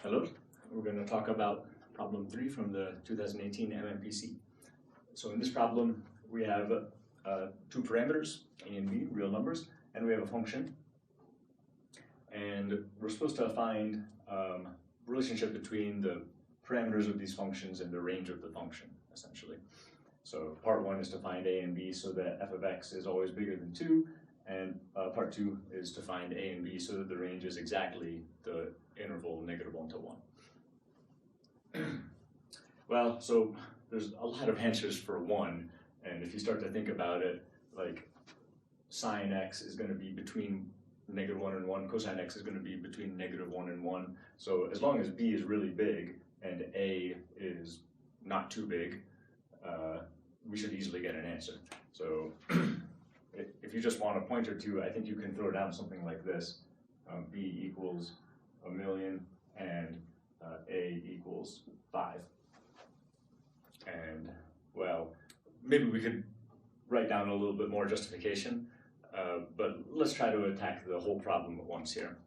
Hello, we're going to talk about problem 3 from the 2018 MMPC. So in this problem, we have two parameters, a and b, real numbers, and we have a function. And we're supposed to find relationship between the parameters of these functions and the range of the function, essentially. So part 1 is to find a and b so that f of x is always bigger than 2, and part 2 is to find a and b so that the range is exactly the interval -1 to 1. Well, so there's a lot of answers for 1, and if you start to think about it, like sine x is going to be between -1 and 1, cosine x is going to be between -1 and 1. So as long as b is really big and a is not too big, we should easily get an answer. So if you just want a point or two, I think you can throw down something like this. B equals 1,000,000 and a equals 5. And, well, maybe we could write down a little bit more justification, but let's try to attack the whole problem at once here.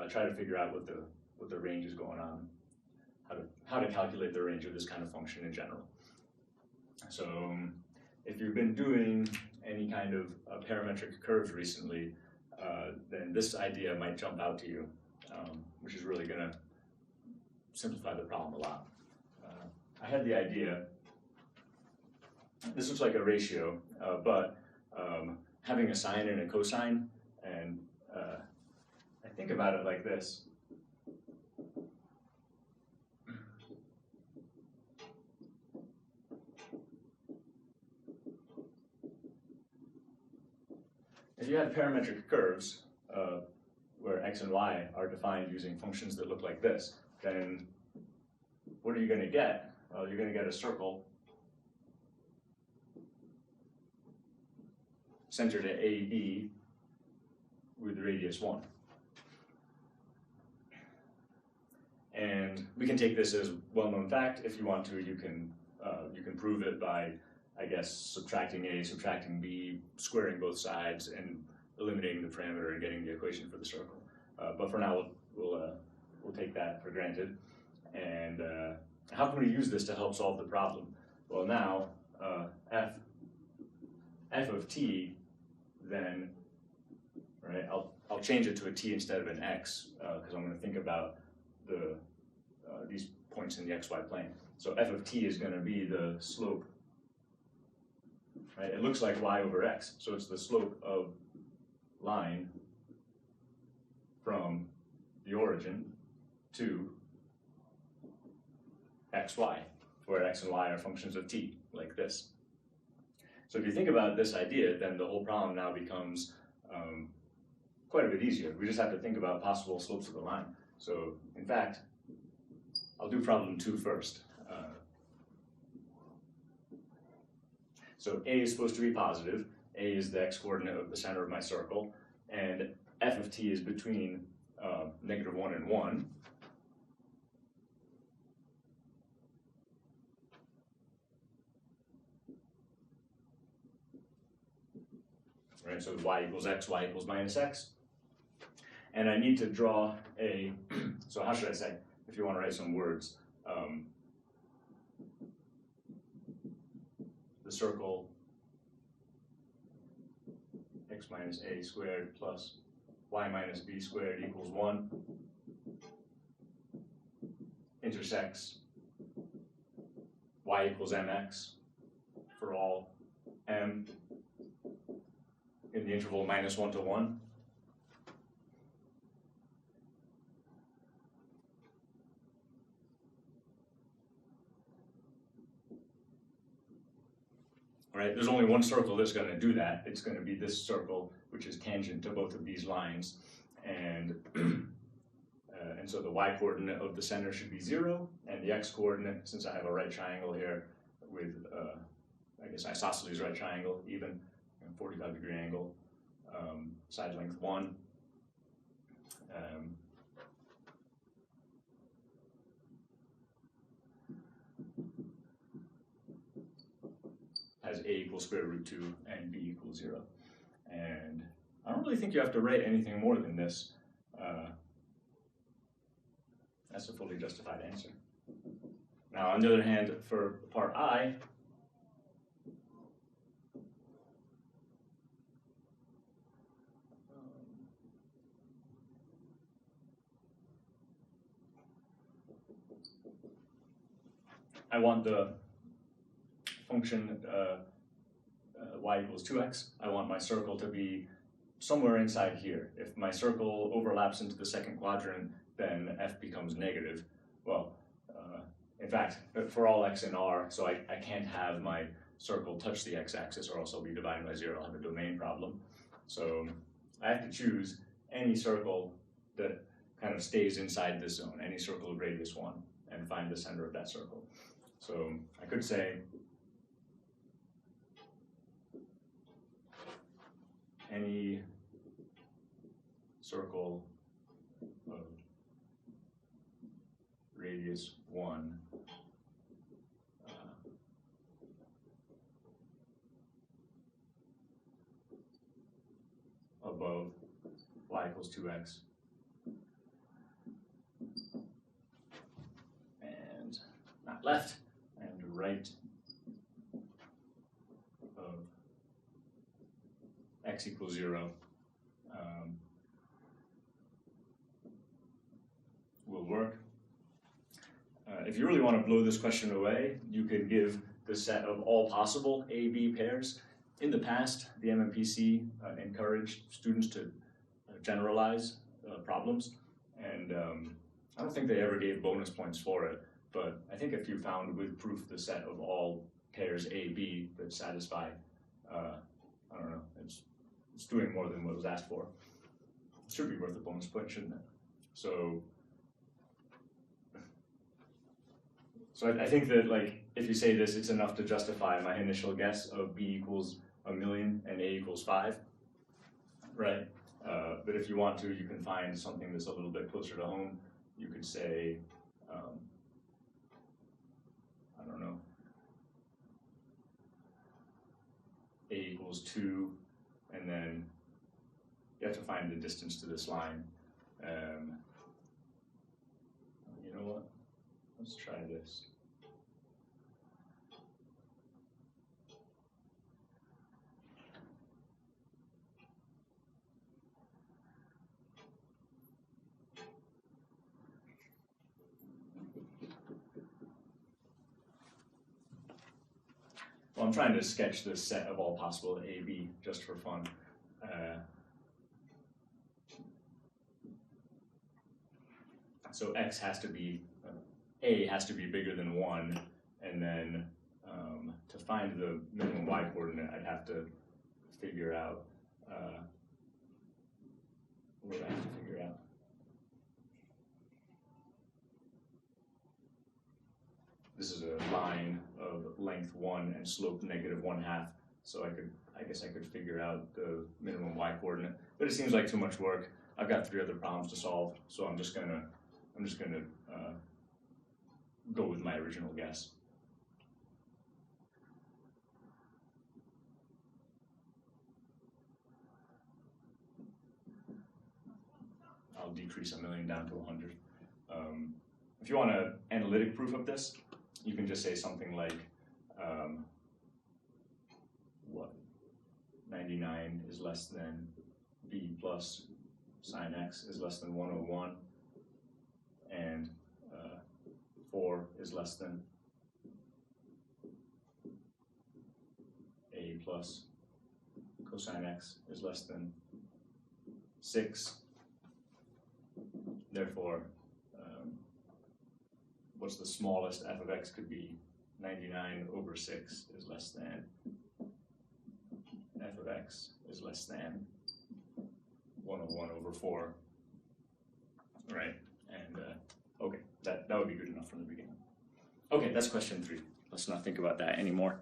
Try to figure out what the range is going on, how to calculate the range of this kind of function in general. So if you've been doing any kind of parametric curves recently, then this idea might jump out to you, which is really going to simplify the problem a lot. I had the idea, this looks like a ratio, but having a sine and a cosine, and I think about it like this. If you had parametric curves where x and y are defined using functions that look like this, then what are you going to get? Well, you're going to get a circle centered at AB with radius 1. And we can take this as well-known fact. If you want to, you can prove it by, I guess, subtracting a, subtracting b, squaring both sides, and eliminating the parameter and getting the equation for the circle. But for now, we'll take that for granted. And how can we use this to help solve the problem? Well, now f of t, then, right? I'll change it to a t instead of an x because I'm going to think about these points in the xy plane. So f of t is going to be the slope. Right? It looks like y over x, so it's the slope of line from the origin to xy, where x and y are functions of t, like this. So if you think about this idea, then the whole problem now becomes quite a bit easier. We just have to think about possible slopes of the line. So in fact, I'll do problem 2 first. So a is supposed to be positive. A is the x-coordinate of the center of my circle, and f of t is between -1 and 1. Right, so y equals x, y equals minus x. And I need to draw a, so how should I say, if you want to write some words, the circle x minus a squared plus y minus b squared equals 1 intersects y equals mx for all m in the interval -1 to 1. Right, there's only one circle that's going to do that. It's going to be this circle, which is tangent to both of these lines, and so the y-coordinate of the center should be 0, and the x-coordinate, since I have a right triangle here with, I guess, isosceles right triangle, even 45-degree angle, side length 1. Has a equals square root 2 and b equals 0. And I don't really think you have to write anything more than this. That's a fully justified answer. Now, on the other hand, for part I, I want the function y equals 2x. I want my circle to be somewhere inside here. If my circle overlaps into the second quadrant, then f becomes negative. Well, in fact, for all x in R, so I can't have my circle touch the x-axis or else I'll be dividing by 0. I'll have a domain problem. So I have to choose any circle that kind of stays inside this zone, any circle of radius 1, and find the center of that circle. So I could say any circle of radius 1 above y equals 2x and not left and right of x equals 0 will work. If you really want to blow this question away, you could give the set of all possible A-B pairs. In the past, the MMPC encouraged students to generalize problems, and I don't think they ever gave bonus points for it, but I think if you found with proof the set of all pairs A-B that satisfy, I don't know, it's doing more than what was asked for. It should be worth a bonus point, shouldn't it? So I think that, like, if you say this, it's enough to justify my initial guess of B equals 1,000,000 and A equals 5, right? But if you want to, you can find something that's a little bit closer to home. You could say, I don't know, A equals 2, and then you have to find the distance to this line. You know what? Let's try this. Well, I'm trying to sketch this set of all possible A-B just for fun. So x has to be, A has to be bigger than 1, and then to find the minimum y coordinate, I'd have to figure out, what would I have to figure out? This is a line of length 1 and slope -1/2, so I guess I could figure out the minimum y coordinate, but it seems like too much work. I've got 3 other problems to solve, so I'm just gonna go with my original guess. I'll decrease 1,000,000 down to 100. If you want an analytic proof of this, you can just say something like, what, 99 is less than b plus sine x is less than 101, and 4 is less than a plus cosine x is less than 6. Therefore, what's the smallest f of x could be? 99 over 6 is less than f of x is less than 101 over 4. Right, and okay, that would be good enough from the beginning. Okay, that's question 3. Let's not think about that anymore.